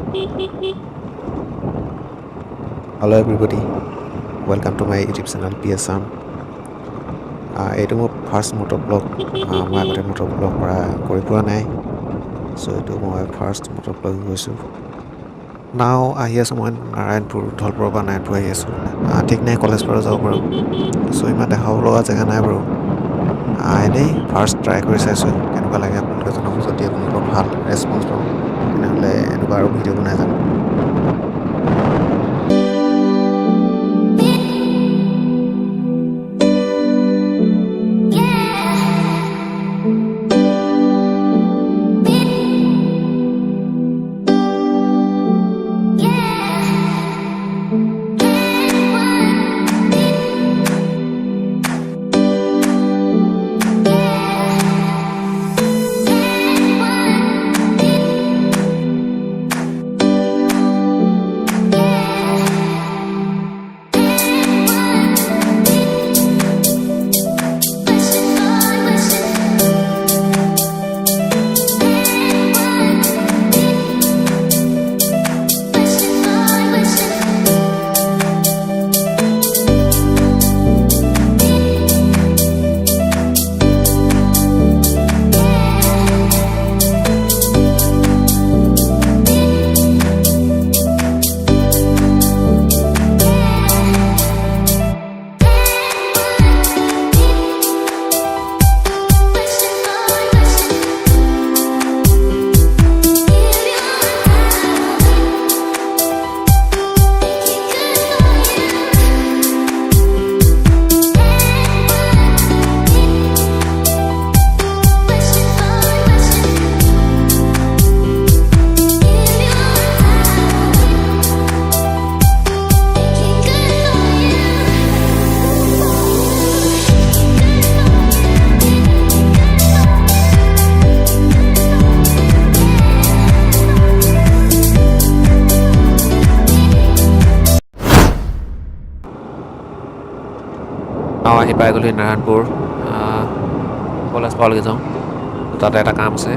Hello everybody, welcome to my YouTube channel B Assam. এইটো মোৰ first মটো blog. মই আগতে মটো ব্লগ কৰি পোৱা নাই, চ' এইটো মই ফাৰ্ষ্ট মটো ব্লগ গৈছোঁ। নাও আহি আছোঁ মই নাৰায়ণপুৰ, ধলপুৰৰ পৰা নাৰায়ণপুৰ আহি আছোঁ। ঠিক নাই কলেজ পৰা যাব পাৰোঁ, চ' ইমান দেখাব লগা জেগা নাই বাৰু। এনেই ফাৰ্ষ্ট ট্ৰাই কৰি চাইছোঁ কেনেকুৱা লাগে। আপোনালোকে জনাব, যদি আপোনালোকৰ ভাল ৰেচপঞ্চ পাওঁ তেনেহ'লে এনেকুৱা আৰু ভিডিঅ' বনাই যাম। আহি পাই গ'লো নাৰায়ণপুৰ। কলেজ পাবলৈকে যাওঁ, তাতে এটা কাম আছে।